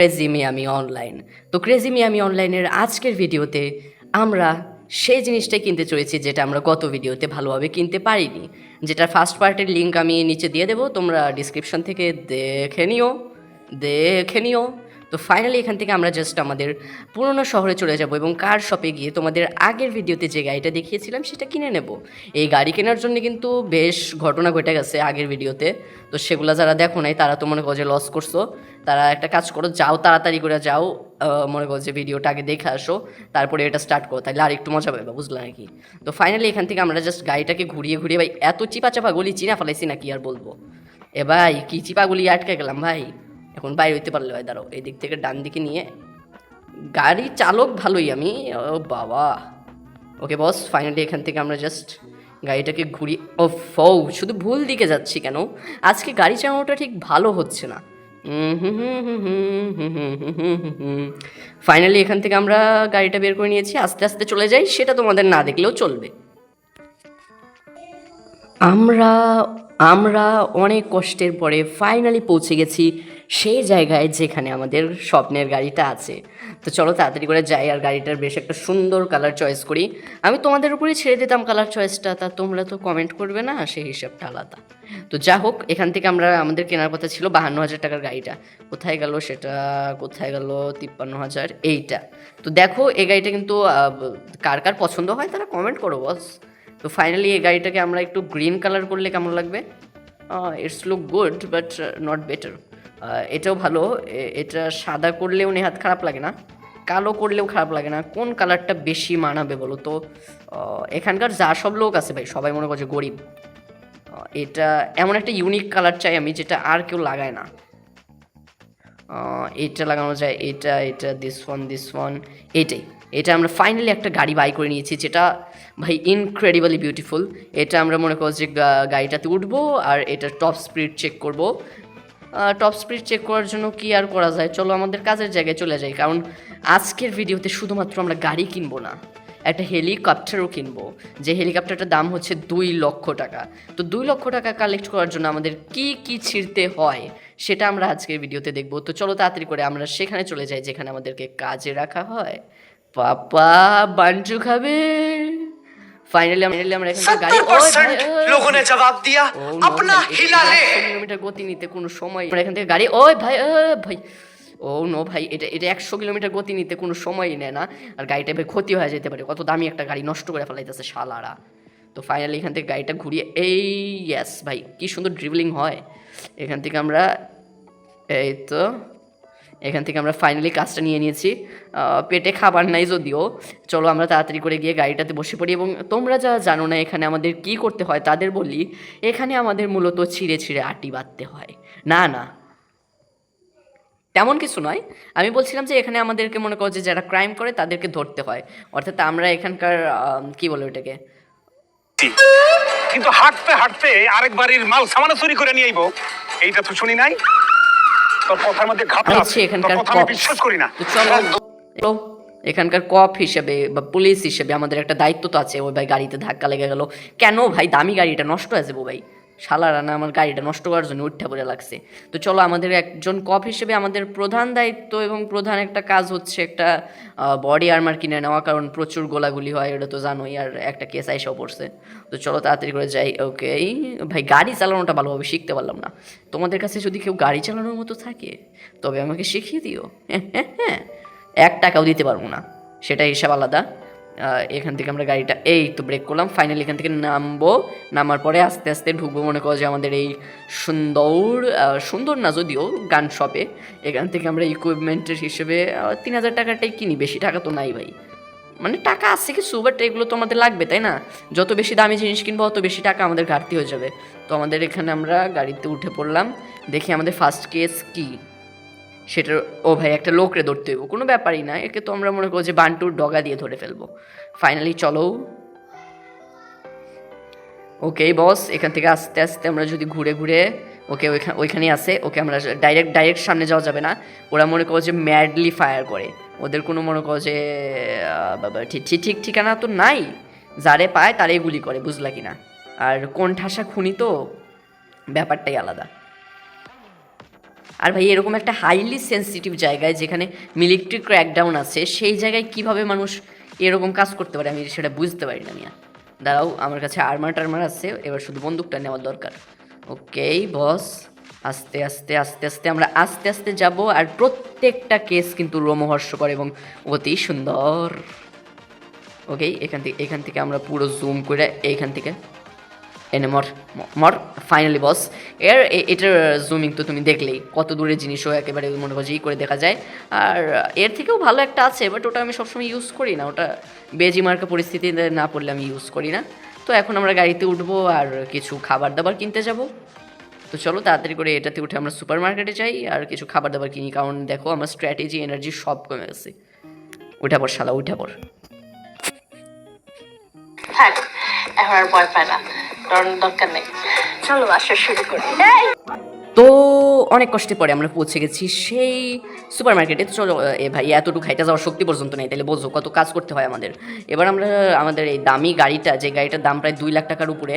Crazy Miami online. তো crazy Miami অনলাইনের আজকের ভিডিওতে আমরা সেই জিনিসটাই কিনতে চলেছি যেটা আমরা গত ভিডিওতে ভালোভাবে কিনতে পারিনি, যেটার ফার্স্ট পার্টের লিঙ্ক আমি নিচে দিয়ে দেবো, তোমরা ডিসক্রিপশন থেকে দেখে নিও। তো ফাইনালি এখান থেকে আমরা জাস্ট আমাদের পুরনো শহরে চলে যাব এবং কার শপে গিয়ে তোমাদের আগের ভিডিওতে যে গাড়িটা দেখিয়েছিলাম সেটা কিনে নেব। এই গাড়ি কেনার জন্য কিন্তু বেশ ঘটনা ঘটে গেছে আগের ভিডিওতে, তো সেগুলো যারা দেখো নাই তারা তো মনে করো যে লস করছো। তারা একটা কাজ করো, যাও তাড়াতাড়ি করে যাও, মনে করো যে ভিডিওটা আগে দেখে আসো, তারপরে এটা স্টার্ট করো, তাহলে আর একটু মজা পাবে, বুঝলা নাকি? তো ফাইনালি এখান থেকে আমরা জাস্ট গাড়িটাকে ঘুরিয়ে ঘুরিয়ে, ভাই এত চিপা চাপা গলি চিনা ফেলাইছি না কি আর বলবো। এ ভাই কি চিপা গলি আটকে গেলাম ভাই, এখন বাইরে হইতে পারলে ভাই, দাঁড়াও এই দিক থেকে ডান দিকে নিয়ে, গাড়ি চালক ভালোই আমি, ও বাবা। ওকে বস, ফাইনালি এখান থেকে আমরা জাস্ট গাড়িটাকে ঘুরি, ও ফৌ শুধু ভুল দিকে যাচ্ছি কেন, আজকে গাড়ি চালানোটা ঠিক ভালো হচ্ছে না। ফাইনালি এখান থেকে আমরা গাড়িটা বের করে নিয়েছি, আস্তে আস্তে চলে যাই, সেটা তোমাদের না দেখলেও চলবে। আমরা আমরা অনেক কষ্টের পরে ফাইনালি পৌঁছে গেছি সেই জায়গায় যেখানে আমাদের স্বপ্নের গাড়িটা আছে। তো চলো তাড়াতাড়ি করে যাই আর গাড়িটার বেশ একটা সুন্দর কালার চয়েস করি। আমি তোমাদের উপরেই ছেড়ে দিতাম কালার চয়েসটা, তা তোমরা তো কমেন্ট করবে না, সেই হিসাবটা আলাদা। তো যা হোক, এখান থেকে আমরা আমাদের কেনার কথা ছিল 52,000 টাকার গাড়িটা, কোথায় গেল সেটা, কোথায় গেল 53,000, এইটা। তো দেখো এই গাড়িটা কিন্তু কার কার পছন্দ হয় তারা কমেন্ট করো বস। তো ফাইনালি এই গাড়িটাকে আমরা একটু গ্রিন কালার করলে কেমন লাগবে? It's look good but not better. এটাও ভালো, এটা সাদা করলেও নেহাত খারাপ লাগে না, কালো করলেও খারাপ লাগে না। কোন কালারটা বেশি মানাবে বলো তো? এখানকার যা সব লোক আছে ভাই সবাই মনে করছে গরিব। এটা এমন একটা ইউনিক কালার চাই আমি যেটা আর কেউ লাগায় না। এটা লাগানো যায়, এটা দিস ওয়ান এটাই। এটা আমরা ফাইনালি একটা গাড়ি বাই করে নিয়েছি যেটা ভাই ইনক্রেডিবলি বিউটিফুল। এটা আমরা মনে করছি যে গাড়িটাতে উঠবো আর এটা টপ স্পিড চেক করব। টপ স্পিড চেক করার জন্য কি আর করা যায়, চলো আমাদের কাজের জায়গায় চলে যাই, কারণ আজকের ভিডিওতে শুধুমাত্র আমরা গাড়ি কিনবো না, একটা হেলিকপ্টারও কিনবো, যে হেলিকপ্টারটার দাম হচ্ছে 2 লক্ষ টাকা। তো 2 লক্ষ টাকা কালেক্ট করার জন্য আমাদের কি কি ছিঁড়তে হয় সেটা আমরা আজকের ভিডিওতে দেখবো। তো চলো তাড়াতাড়ি করে আমরা সেখানে চলে যাই যেখানে আমাদেরকে কাজে রাখা হয়। পাপা বাঞ্চু খাবে। ফাইনালি আমরা এখানে গাড়ি, 70% लोगों ने जवाब दिया अपना हिला ले। কিলোমিটার গতি নিতে কোনো সময়, আমরা এখান থেকে গাড়ি, ওই ভাই ভাই, ও নো ভাই, এটা 100 কিলোমিটার গতি নিতে কোনো সময়ই নেয় না, আর গাড়িটা ভাই ক্ষতি হয়ে যেতে পারে, কত দামি একটা গাড়ি নষ্ট করে ফেলাইতেছে শালারা। তো ফাইনালি এখান থেকে গাড়িটা ঘুরিয়ে, এই ইয়েস ভাই কি সুন্দর ড্রিবলিং হয় এখান থেকে আমরা, এই তো এখান থেকে আমরা ফাইনালি কাজটা নিয়ে নিয়েছি। পেটে খাবার নাই যদিও, চলো আমরা তাড়াতাড়ি করে গিয়ে গাড়িটাতে বসে পড়ি। এবং তোমরা যা জানো না এখানে আমাদের কি করতে হয় তাদের বলি, এখানে আমাদের মূলত ছিঁড়ে ছিঁড়ে আটি বাঁধতে হয়। না না, তেমন কিছু নয়, আমি বলছিলাম যে এখানে আমাদেরকে মনে করো যে যারা ক্রাইম করে তাদেরকে ধরতে হয়, অর্থাৎ আমরা এখানকার কি বলো এটাকে, কিন্তু হাঁটতে হাঁটতে আরেক বাড়ির মাল সামানা চুরি করে নিয়ে আইবো, এইটা তো শুনি নাই। তোর কথার মধ্যে ঘাটতি আছে, হচ্ছে এখানকার তোর কথা আমি বিশ্বাস করি না। তো চলো এখানকার কপ হিসেবে বা পুলিশ হিসেবে আমাদের একটা দায়িত্ব তো আছে। ওই ভাই গাড়িতে ধাক্কা লেগে গেল কেন ভাই, দামি গাড়িটা নষ্ট হয়ে যাবো ভাই, শালারা না আমার গাড়িটা নষ্ট করার জন্য উঠা পড়ে লাগছে। তো চলো আমাদের একজন কপ হিসেবে আমাদের প্রধান দায়িত্ব এবং প্রধান একটা কাজ হচ্ছে একটা বডি আর্মার কিনে নেওয়া, কারণ প্রচুর গোলাগুলি হয় এটা তো জানোই, আর একটা কেস আইসাও পড়ছে। তো চলো তাড়াতাড়ি করে যাই। ওকে ভাই, গাড়ি চালানোটা ভালোভাবে শিখতে পারলাম না, তোমাদের কাছে যদি কেউ গাড়ি চালানোর মতো থাকে তবে আমাকে শিখিয়ে দিও। হ্যাঁ 1 টাকাও দিতে পারবো না, সেটা হিসাব আলাদা। এখান থেকে আমরা গাড়িটা এই তো ব্রেক করলাম, ফাইনালি এখান থেকে নামবো, নামার পরে আস্তে আস্তে ঢুকবো মনে করো যে আমাদের এই সুন্দর না যদিও গান শপে। এখান থেকে আমরা ইকুইপমেন্টের হিসেবে 3,000 টাকাটাই কিনি, বেশি টাকা তো নাই ভাই, মানে টাকা আছে কিছু, বাট এগুলো তো আমাদের লাগবে তাই না, যত বেশি দামি জিনিস কিনবো অত বেশি টাকা আমাদের ঘাটতি হয়ে যাবে। তো আমাদের এখানে আমরা গাড়িতে উঠে পড়লাম, দেখি আমাদের ফার্স্ট কেস কি সেটার, ও ভাই একটা লোকরে ধরতে হইব, কোনো ব্যাপারই না, একে তো আমরা মনে করো যে বান্টুর ডগা দিয়ে ধরে ফেলবো। ফাইনালি চলো, ওকে বস, এখান থেকে আস্তে আস্তে আমরা যদি ঘুরে ঘুরে, ওকে ওইখানেই আছে, ওকে আমরা ডাইরেক্ট সামনে যাওয়া যাবে না, ওরা মনে করো যে ম্যাডলি ফায়ার করে, ওদের কোনো মনে করো যে ঠিক ঠিকানা তো নাই, যারে পায় তারাই গুলি করে, বুঝলা কিনা, আর কোন ঠাসা খুনি তো ব্যাপারটাই আলাদা। আর ভাই এরকম একটা হাইলি সেনসিটিভ জায়গায় যেখানে মিলিটারি ক্র্যাকডাউন আছে, সেই জায়গায় কিভাবে মানুষ এরকম কাজ করতে পারে আমি সেটা বুঝতে পারি না মিয়া। দাঁড়াও, আমার কাছে আর্মার টার্মার আছে, এবার শুধু বন্দুকটা নেওয়ার দরকার। ওকে বস, আস্তে আস্তে আস্তে আস্তে আমরা আস্তে আস্তে যাব, আর প্রত্যেকটা কেস কিন্তু রোমহর্ষকর এবং অতি সুন্দর। ওকে, এখান থেকে আমরা পুরো জুম করে এইখান থেকে এনে মর মর। ফাইনালি বস, এটার জুমিং তো তুমি দেখলেই, কত দূরের জিনিসও একেবারে মনে করছি করে দেখা যায়। আর এর থেকেও ভালো একটা আছে, বাট ওটা আমি সবসময় ইউজ করি না, ওটা বেজি মার্কা পরিস্থিতিতে না পড়লে আমি ইউজ করি না। তো এখন আমরা গাড়িতে উঠবো আর কিছু খাবার দাবার কিনতে যাব। তো চলো তাড়াতাড়ি করে এটাতে উঠে আমরা সুপার মার্কেটে যাই আর কিছু খাবার দাবার কিনি, কারণ দেখো আমার স্ট্র্যাটেজি এনার্জি সব কমে গেছে। উঠা পড় শালা, উঠা পড়। থাক, এখন আর ভয় পায় না, ডরানোর দরকার নেই। চলো আসা শুরু করি। তো অনেক কষ্টে পরে আমরা পৌঁছে গেছি সেই সুপার মার্কেটে। তো চলো এ ভাই, এতটুকু খাইতে যাওয়ার শক্তি পর্যন্ত নেই, তাহলে বোঝো কত কাজ করতে হয় আমাদের। এবার আমরা আমাদের এই দামি গাড়িটা, যে গাড়িটার দাম প্রায় 2 লাখ টাকার উপরে,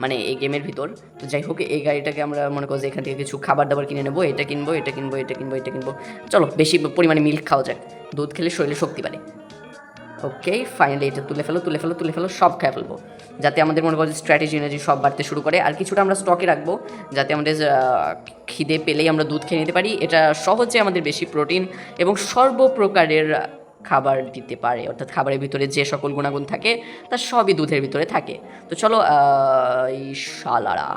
মানে এই গেমের ভিতর, তো যাই হোক এই গাড়িটাকে আমরা মনে করছি এখান থেকে কিছু খাবার দাবার কিনে নেবো। এটা কিনবো, এটা কিনবো, এটা কিনবো, এটা কিনবো। চলো বেশি পরিমাণে মিল্ক খাওয়া যায়, দুধ খেলে শরীরে শক্তি বাড়ে। ওকে ফাইনালি এটা তুলে ফেলো, সব খেয়ে ফেলবো, যাতে আমাদের মনে করছে স্ট্র্যাটেজি এনার্জি সব বাড়তে শুরু করে। আর কিছুটা আমরা স্টকে রাখবো, যাতে আমাদের খিদে পেলেই আমরা দুধ খেয়ে নিতে পারি। এটা সহজে আমাদের বেশি প্রোটিন এবং সর্বপ্রকারের খাবার দিতে পারে, অর্থাৎ খাবারের ভিতরে যে সকল গুণাগুণ থাকে তার সবই দুধের ভিতরে থাকে। তো চলো এই শালারা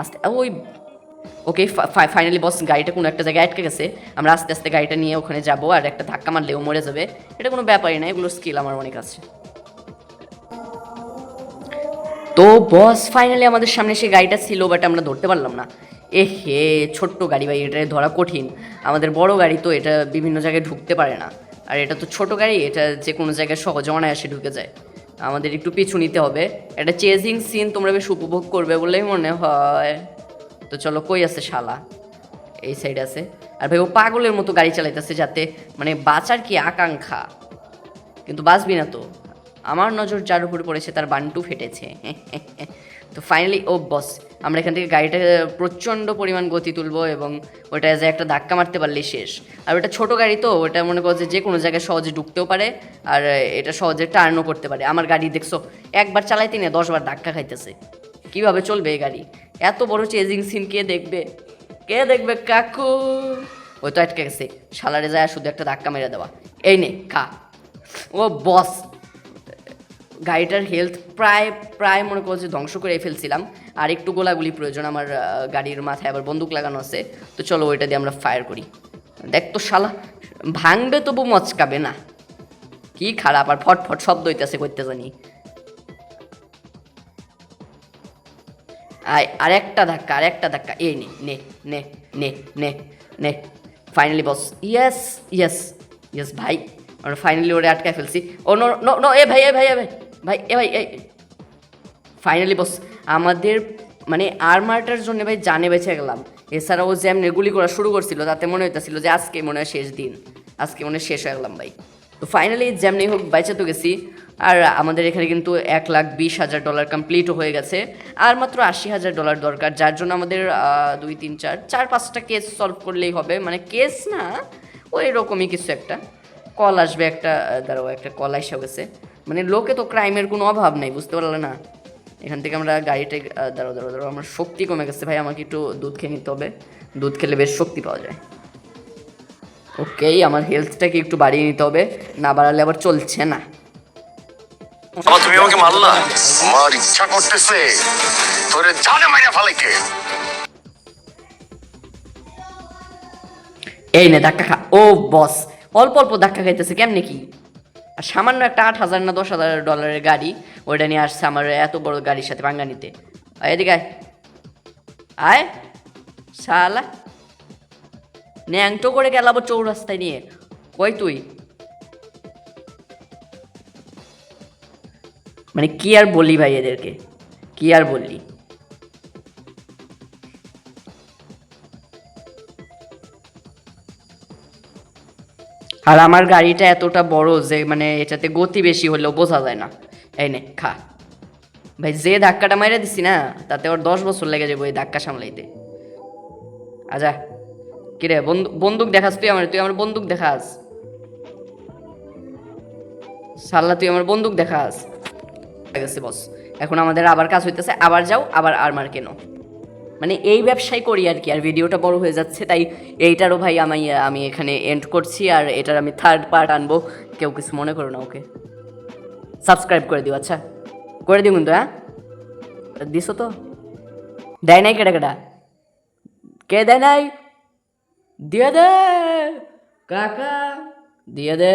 আস্তে ওই। ওকে ফাইনালি বস, গাড়িটা কোনো একটা জায়গায় আটকে গেছে, আমরা আস্তে আস্তে গাড়িটা নিয়ে ওখানে যাবো, আর একটা ধাক্কা মারলেও মরে যাবে, এটা কোনো ব্যাপারই না, এগুলোর স্কিল আমার অনেক আছে। তো বস ফাইনালি আমাদের সামনে সেই গাড়িটা ছিল, বাট আমরা ধরতে পারলাম না। এ হে, ছোট্ট গাড়ি ভাই, এটা ধরা কঠিন। আমাদের বড় গাড়ি তো এটা বিভিন্ন জায়গায় ঢুকতে পারে না, আর এটা তো ছোট গাড়ি, এটা যে কোনো জায়গায় সহজে অনায়াসে ঢুকে যায়। আমাদের একটু পিছু নিতে হবে, একটা চেজিং সিন তোমরা বেশ উপভোগ করবে বলেই মনে হয়। তো চলো, কই আছে শালা? এই সাইডে আছে। আর ভাই ও পাগলের মতো গাড়ি চালাইতেছে, যাতে মানে বাঁচার কি আকাঙ্ক্ষা, কিন্তু বাঁচবি না তো। আমার নজর যার উপরে পড়েছে তার বান্টু ফেটেছে। তো ফাইনালি ও বস, আমরা এখান থেকে গাড়িটা প্রচণ্ড পরিমাণ গতি তুলবো এবং ওটা যে একটা ধাক্কা মারতে পারলেই শেষ। আর ওটা ছোটো গাড়ি তো, ওটা মনে করছে যে কোনো জায়গায় সহজে ঢুকতেও পারে, আর এটা সহজে টার্নও করতে পারে। আমার গাড়ি দেখছো, একবার চালাইতে নিয়ে 10 বার ধাক্কা খাইতেছে। কীভাবে চলবে এই গাড়ি? এত বড় চেজিং সিন কে দেখবে? কে দেখবে কাকু? ওই তো আটকে গেছে, শালারে যায় শুধু একটা ধাক্কা মেরে দেওয়া। এই নে খা। ও বস, গাড়িটার হেলথ প্রায় মনে করছে ধ্বংস করে ফেলছিলাম, আর একটু গোলাগুলি প্রয়োজন। আমার গাড়ির মাথায় আবার বন্দুক লাগানো আছে, তো চলো ওইটা দিয়ে আমরা ফায়ার করি। দেখ তো শালা, ভাঙবে তবু মচকাবে না, কি খারাপ। আর ফটফট শব্দ হইতেছে, করতে জানি। আর একটা ধাক্কা, এই নে নে নে নে নে নে। ফাইনালি বস, ইয়েস ইয়েস ইয়েস ভাই, আমরা ফাইনালি ওরে আটকায় ফেলছি। ও নো নো নো, এ ভাই এই ফাইনালি বস, আমাদের মানে আর্মারটার জন্য ভাই জানে বেঁচে গেলাম। এছাড়া ও যেমন গুলি করা শুরু করছিল, তাতে মনে হইতেছিল যে আজকে মনে হয় শেষ দিন, আজকে মনে হয় শেষ হয়ে গেলাম ভাই। তো ফাইনালি যেমনি হোক বাইচে তো গেছি। আর আমাদের এখানে কিন্তু $1,20,000 কমপ্লিটও হয়ে গেছে, আর মাত্র $80,000 দরকার, যার জন্য আমাদের 2 3 4 5টা কেস সলভ করলেই হবে। মানে কেস না, ওই রকমই কিছু একটা কল আসবে, একটা দাঁড়াও, একটা কল এসে গেছে। মানে লোকে তো ক্রাইমের কোনো অভাব নেই, বুঝতে পারলে না? এখান থেকে আমরা গাড়িটা দাঁড়াও, আমার শক্তি কমে গেছে ভাই, আমাকে একটু দুধ খেয়ে নিতে হবে, দুধ খেলে বেশ শক্তি পাওয়া যায়। ওকে, আমার হেলথটাকে একটু বাড়িয়ে নিতে হবে, না বাড়ালে আবার চলছে না। তুমি আমাকে মারলা, আমার ইচ্ছা করতেছে তোরে জানে মাইরা ফেলাইতে। এই নে ধাক্কা খা। ও বস, অল্প অল্প ধাক্কা খাইতেছে কেমনে কি? আর সামান্য একটা $8,000 না $10,000 গাড়ি, ওইটা নিয়ে আসছে আমার এত বড় গাড়ির সাথে পাঙ্গা নিতে। এদিকে আয় শালা, ন্যাংটো করে গেলাম চৌরাস্তায় নিয়ে। কই তুই? মানে কি আর বলি ভাই, এদেরকে কি আর বললি। আর আমার গাড়িটা এতটা বড় যে মানে এটাতে গতি বেশি হলেও বোঝা যায় না। এই নে খা ভাই, যে ধাক্কাটা মাইরে দিছি না, তাতে ওর 10 বছর লেগে যাবে ওই ধাক্কা সামলাইতে। আচ্ছা কিরে বন্দুক দেখাস তুই আমার বন্দুক দেখাস সাল্লা তুই আমার বন্দুক দেখাস হয়ে গেছে বস এখন আমাদের আবার কাজ হইতেছে আবার যাও আবার আর্মার কেনো মানে এই ব্যবসায় করি আর কি আর ভিডিওটা বড় হয়ে যাচ্ছে তাই এইটারও ভাই আমি এখানে এন্ড করছি আর এটার আমি থার্ড পার্ট আনবো কেউ কিছু মনে করো না ওকে সাবস্ক্রাইব করে দিও আচ্ছা করে দিও কিন্তু হ্যাঁ দিছো তো দেয় নাই কেটা কে দেয় নাই দিয়ে দে কাকা দিয়ে দে